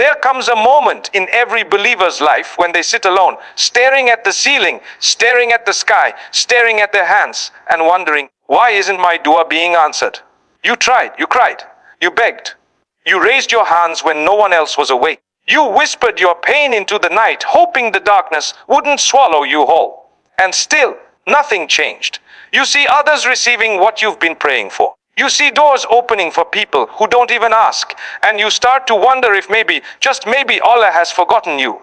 There comes a moment in every believer's life when they sit alone, staring at the ceiling, staring at the sky, staring at their hands, and wondering, why isn't my dua being answered? You tried, you cried, you begged. You raised your hands when no one else was awake. You whispered your pain into the night, hoping the darkness wouldn't swallow you whole. And still, nothing changed. You see others receiving what you've been praying for. You see doors opening for people who don't even ask, and you start to wonder if maybe, just maybe, Allah has forgotten you.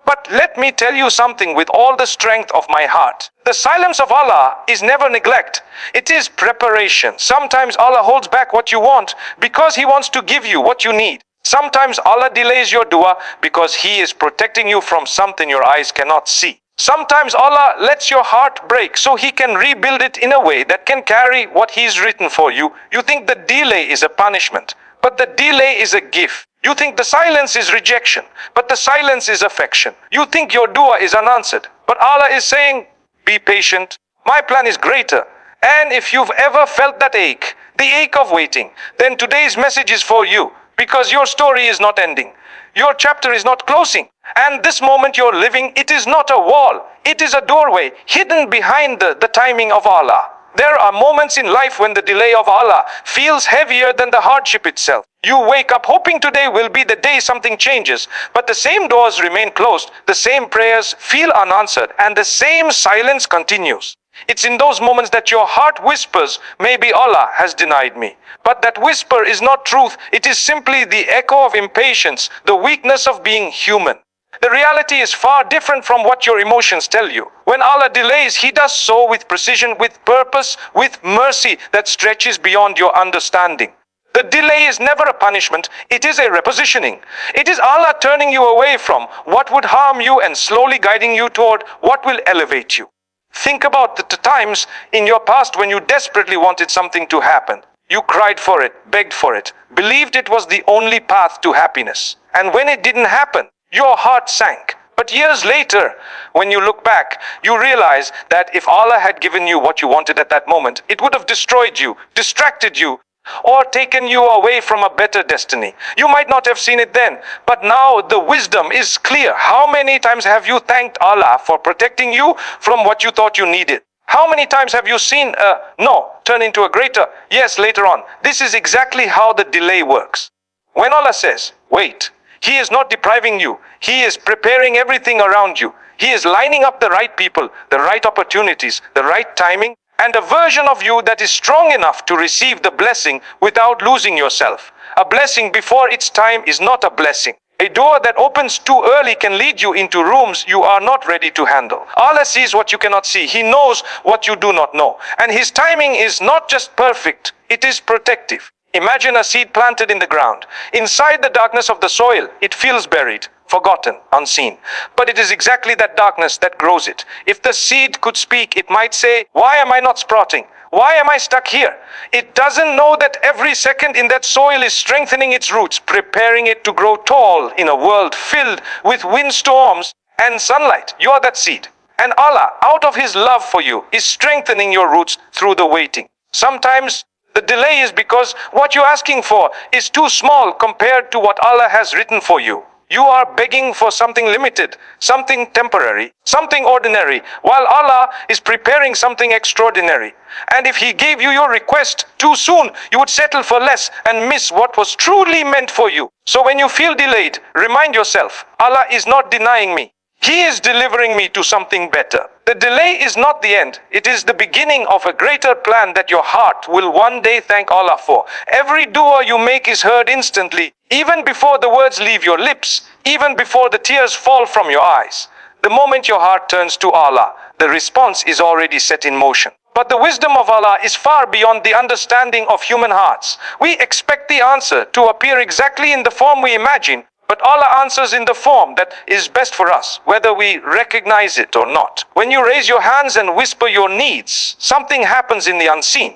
But let me tell you something with all the strength of my heart. The silence of Allah is never neglect. It is preparation. Sometimes Allah holds back what you want because He wants to give you what you need. Sometimes Allah delays your dua because He is protecting you from something your eyes cannot see. Sometimes Allah lets your heart break so He can rebuild it in a way that can carry what He's written for you. You think the delay is a punishment, but the delay is a gift. You think the silence is rejection, but the silence is affection. You think your dua is unanswered, but Allah is saying, be patient. My plan is greater. And if you've ever felt that ache, the ache of waiting, then today's message is for you, because your story is not ending. Your chapter is not closing. And this moment you're living, it is not a wall. It is a doorway hidden behind the timing of Allah. There are moments in life when the delay of Allah feels heavier than the hardship itself. You wake up hoping today will be the day something changes, but the same doors remain closed, the same prayers feel unanswered, and the same silence continues. It's in those moments that your heart whispers, maybe Allah has denied me. But that whisper is not truth, it is simply the echo of impatience, the weakness of being human. The reality is far different from what your emotions tell you. When Allah delays, He does so with precision, with purpose, with mercy that stretches beyond your understanding. The delay is never a punishment, it is a repositioning. It is Allah turning you away from what would harm you and slowly guiding you toward what will elevate you. Think about the times in your past when you desperately wanted something to happen. You cried for it, begged for it, believed it was the only path to happiness. And when it didn't happen, your heart sank. But years later, when you look back, you realize that if Allah had given you what you wanted at that moment, it would have destroyed you, distracted you, or taken you away from a better destiny. You might not have seen it then, but now the wisdom is clear. How many times have you thanked Allah for protecting you from what you thought you needed? How many times have you seen a no turn into a greater yes later on? This is exactly how the delay works. When Allah says, wait, He is not depriving you. He is preparing everything around you. He is lining up the right people, the right opportunities, the right timing, and a version of you that is strong enough to receive the blessing without losing yourself. A blessing before its time is not a blessing. A door that opens too early can lead you into rooms you are not ready to handle. Allah sees what you cannot see. He knows what you do not know. And His timing is not just perfect, it is protective. Imagine a seed planted in the ground. Inside the darkness of the soil, it feels buried, forgotten, unseen. But it is exactly that darkness that grows it. If the seed could speak, it might say, why am I not sprouting? Why am I stuck here? It doesn't know that every second in that soil is strengthening its roots, preparing it to grow tall in a world filled with windstorms and sunlight. You are that seed. And Allah, out of His love for you, is strengthening your roots through the waiting. Sometimes the delay is because what you're asking for is too small compared to what Allah has written for you. You are begging for something limited, something temporary, something ordinary, while Allah is preparing something extraordinary. And if He gave you your request too soon, you would settle for less and miss what was truly meant for you. So when you feel delayed, remind yourself, Allah is not denying me. He is delivering me to something better. The delay is not the end. It is the beginning of a greater plan that your heart will one day thank Allah for. Every dua you make is heard instantly, even before the words leave your lips, even before the tears fall from your eyes. The moment your heart turns to Allah, the response is already set in motion. But the wisdom of Allah is far beyond the understanding of human hearts. We expect the answer to appear exactly in the form we imagine, but Allah answers in the form that is best for us, whether we recognize it or not. When you raise your hands and whisper your needs, something happens in the unseen.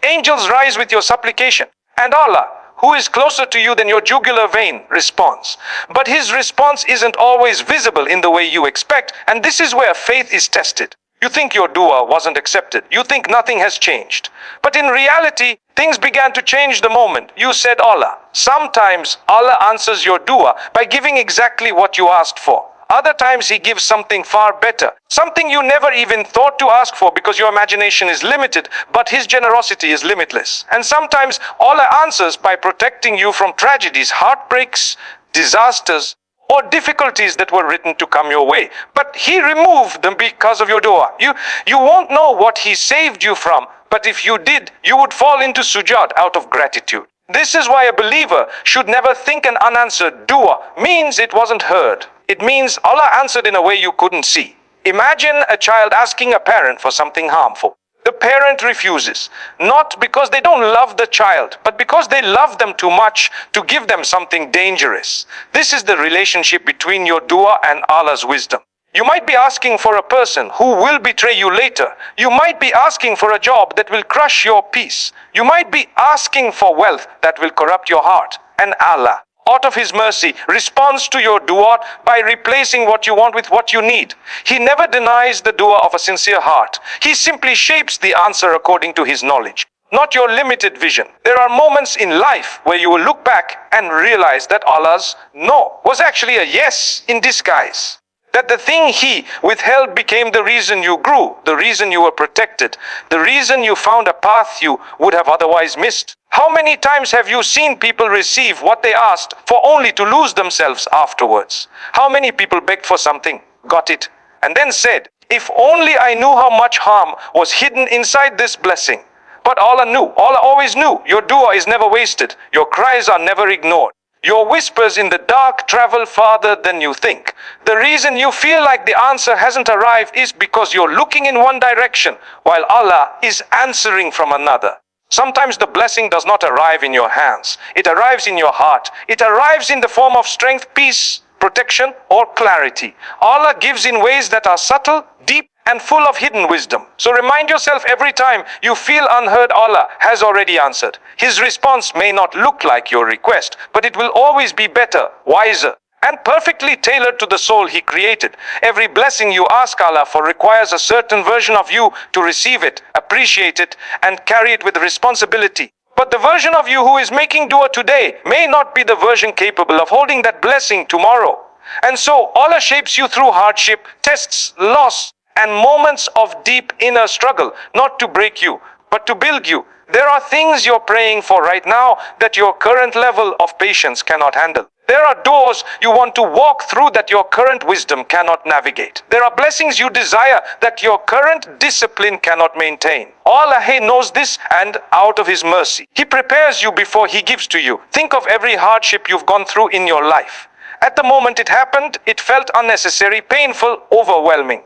Angels rise with your supplication, and Allah, who is closer to you than your jugular vein, responds. But His response isn't always visible in the way you expect, and this is where faith is tested. You think your dua wasn't accepted. You think nothing has changed. But in reality, things began to change the moment you said Allah. Sometimes Allah answers your dua by giving exactly what you asked for. Other times He gives something far better, something you never even thought to ask for because your imagination is limited, but His generosity is limitless. And sometimes Allah answers by protecting you from tragedies, heartbreaks, disasters, or difficulties that were written to come your way. But He removed them because of your dua. You won't know what He saved you from, but if you did, you would fall into sujood out of gratitude. This is why a believer should never think an unanswered dua means it wasn't heard. It means Allah answered in a way you couldn't see. Imagine a child asking a parent for something harmful. The parent refuses, not because they don't love the child, but because they love them too much to give them something dangerous. This is the relationship between your dua and Allah's wisdom. You might be asking for a person who will betray you later. You might be asking for a job that will crush your peace. You might be asking for wealth that will corrupt your heart. And Allah, out of His mercy, responds to your dua by replacing what you want with what you need. He never denies the dua of a sincere heart. He simply shapes the answer according to His knowledge, not your limited vision. There are moments in life where you will look back and realize that Allah's no was actually a yes in disguise. That the thing He withheld became the reason you grew, the reason you were protected, the reason you found a path you would have otherwise missed. How many times have you seen people receive what they asked for only to lose themselves afterwards? How many people begged for something, got it, and then said, if only I knew how much harm was hidden inside this blessing. But Allah knew, Allah always knew. Your dua is never wasted. Your cries are never ignored. Your whispers in the dark travel farther than you think. The reason you feel like the answer hasn't arrived is because you're looking in one direction while Allah is answering from another. Sometimes the blessing does not arrive in your hands. It arrives in your heart. It arrives in the form of strength, peace, protection, or clarity. Allah gives in ways that are subtle, deep, and full of hidden wisdom. So remind yourself every time you feel unheard, Allah has already answered. His response may not look like your request, but it will always be better, wiser, and perfectly tailored to the soul He created. Every blessing you ask Allah for requires a certain version of you to receive it, appreciate it, and carry it with responsibility. But the version of you who is making dua today may not be the version capable of holding that blessing tomorrow. And so Allah shapes you through hardship, tests, loss, and moments of deep inner struggle, not to break you, but to build you. There are things you're praying for right now that your current level of patience cannot handle. There are doors you want to walk through that your current wisdom cannot navigate. There are blessings you desire that your current discipline cannot maintain. Allah knows this, and out of His mercy, He prepares you before He gives to you. Think of every hardship you've gone through in your life. At the moment it happened, it felt unnecessary, painful, overwhelming.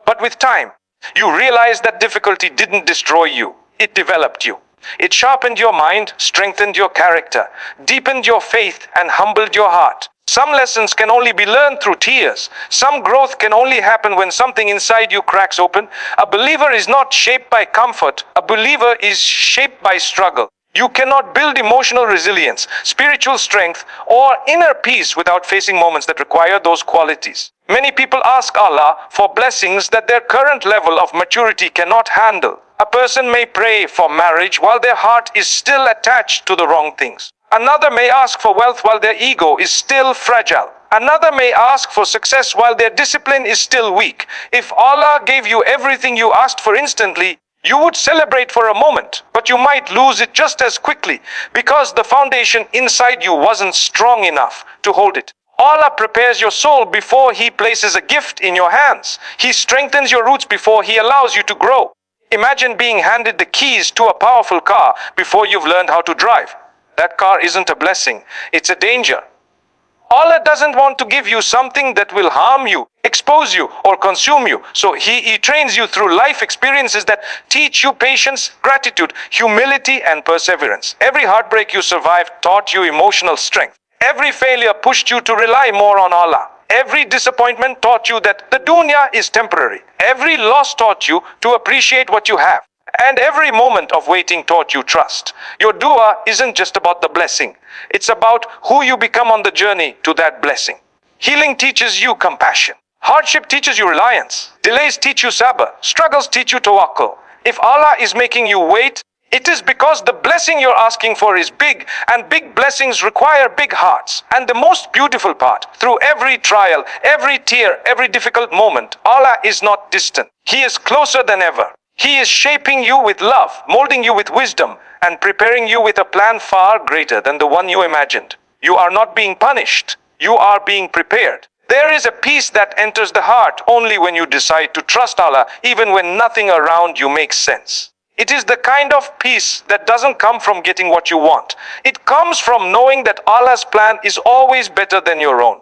But with time, you realize that difficulty didn't destroy you. It developed you. It sharpened your mind, strengthened your character, deepened your faith, and humbled your heart. Some lessons can only be learned through tears. Some growth can only happen when something inside you cracks open. A believer is not shaped by comfort. A believer is shaped by struggle. You cannot build emotional resilience, spiritual strength, or inner peace without facing moments that require those qualities. Many people ask Allah for blessings that their current level of maturity cannot handle. A person may pray for marriage while their heart is still attached to the wrong things. Another may ask for wealth while their ego is still fragile. Another may ask for success while their discipline is still weak. If Allah gave you everything you asked for instantly, you would celebrate for a moment, but you might lose it just as quickly because the foundation inside you wasn't strong enough to hold it. Allah prepares your soul before He places a gift in your hands. He strengthens your roots before He allows you to grow. Imagine being handed the keys to a powerful car before you've learned how to drive. That car isn't a blessing, it's a danger. Allah doesn't want to give you something that will harm you, expose you, or consume you. So He trains you through life experiences that teach you patience, gratitude, humility, and perseverance. Every heartbreak you survived taught you emotional strength. Every failure pushed you to rely more on Allah. Every disappointment taught you that the dunya is temporary. Every loss taught you to appreciate what you have. And every moment of waiting taught you trust. Your dua isn't just about the blessing. It's about who you become on the journey to that blessing. Healing teaches you compassion. Hardship teaches you reliance. Delays teach you sabr. Struggles teach you tawakkul. If Allah is making you wait, it is because the blessing you're asking for is big, and big blessings require big hearts. And the most beautiful part, through every trial, every tear, every difficult moment, Allah is not distant. He is closer than ever. He is shaping you with love, molding you with wisdom, and preparing you with a plan far greater than the one you imagined. You are not being punished. You are being prepared. There is a peace that enters the heart only when you decide to trust Allah, even when nothing around you makes sense. It is the kind of peace that doesn't come from getting what you want. It comes from knowing that Allah's plan is always better than your own.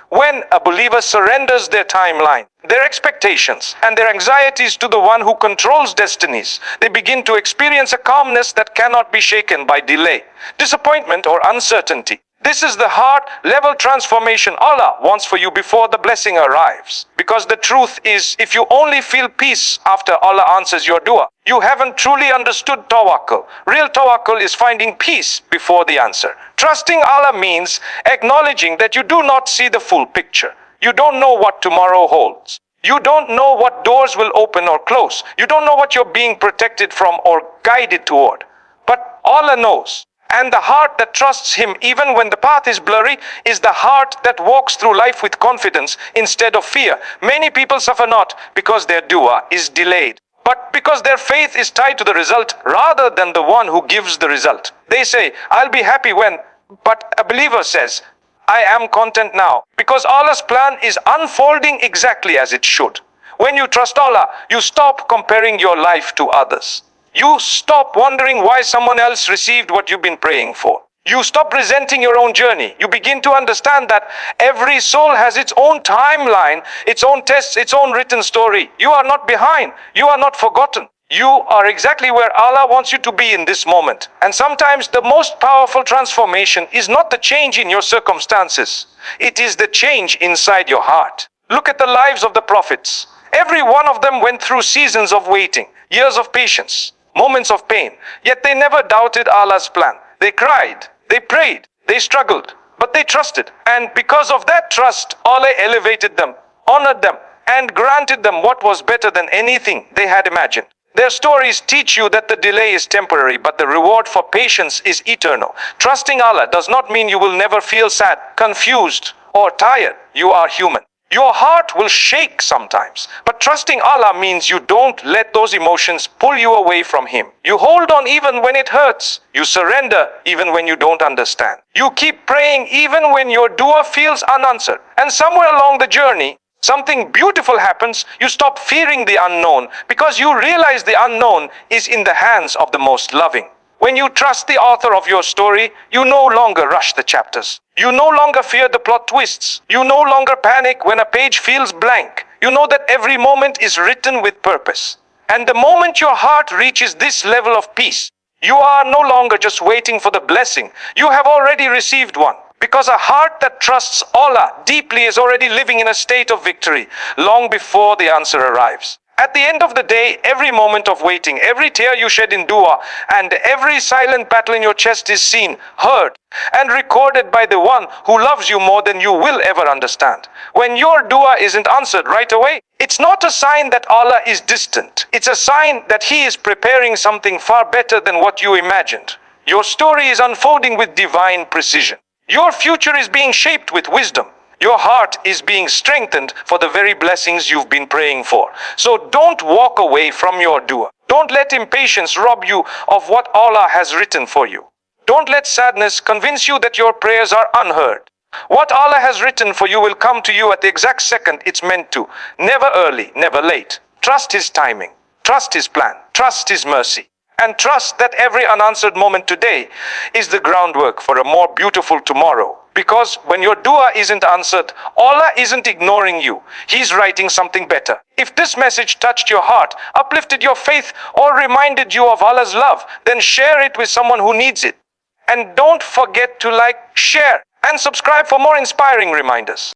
When a believer surrenders their timeline, their expectations, and their anxieties to the one who controls destinies, they begin to experience a calmness that cannot be shaken by delay, disappointment, or uncertainty. This is the heart-level transformation Allah wants for you before the blessing arrives. Because the truth is, if you only feel peace after Allah answers your dua, you haven't truly understood tawakkul. Real tawakkul is finding peace before the answer. Trusting Allah means acknowledging that you do not see the full picture. You don't know what tomorrow holds. You don't know what doors will open or close. You don't know what you're being protected from or guided toward. But Allah knows. And the heart that trusts Him even when the path is blurry is the heart that walks through life with confidence instead of fear. Many people suffer not because their dua is delayed, but because their faith is tied to the result rather than the one who gives the result. They say, I'll be happy when, but a believer says, I am content now, because Allah's plan is unfolding exactly as it should. When you trust Allah, you stop comparing your life to others. You stop wondering why someone else received what you've been praying for. You stop resenting your own journey. You begin to understand that every soul has its own timeline, its own tests, its own written story. You are not behind. You are not forgotten. You are exactly where Allah wants you to be in this moment. And sometimes the most powerful transformation is not the change in your circumstances. It is the change inside your heart. Look at the lives of the prophets. Every one of them went through seasons of waiting, years of patience, moments of pain, yet they never doubted Allah's plan. They cried, they prayed, they struggled, but they trusted. And because of that trust, Allah elevated them, honored them, and granted them what was better than anything they had imagined. Their stories teach you that the delay is temporary, but the reward for patience is eternal. Trusting Allah does not mean you will never feel sad, confused, or tired. You are human. Your heart will shake sometimes, but trusting Allah means you don't let those emotions pull you away from Him. You hold on even when it hurts. You surrender even when you don't understand. You keep praying even when your dua feels unanswered. And somewhere along the journey, something beautiful happens. You stop fearing the unknown because you realize the unknown is in the hands of the most loving. When you trust the author of your story, you no longer rush the chapters. You no longer fear the plot twists. You no longer panic when a page feels blank. You know that every moment is written with purpose. And the moment your heart reaches this level of peace, you are no longer just waiting for the blessing. You have already received one. Because a heart that trusts Allah deeply is already living in a state of victory long before the answer arrives. At the end of the day, every moment of waiting, every tear you shed in dua, and every silent battle in your chest is seen, heard, and recorded by the one who loves you more than you will ever understand. When your dua isn't answered right away, it's not a sign that Allah is distant. It's a sign that He is preparing something far better than what you imagined. Your story is unfolding with divine precision. Your future is being shaped with wisdom. Your heart is being strengthened for the very blessings you've been praying for. So don't walk away from your dua. Don't let impatience rob you of what Allah has written for you. Don't let sadness convince you that your prayers are unheard. What Allah has written for you will come to you at the exact second it's meant to. Never early, never late. Trust His timing. Trust His plan. Trust His mercy. And trust that every unanswered moment today is the groundwork for a more beautiful tomorrow. Because when your dua isn't answered, Allah isn't ignoring you. He's writing something better. If this message touched your heart, uplifted your faith, or reminded you of Allah's love, then share it with someone who needs it. And don't forget to like, share, and subscribe for more inspiring reminders.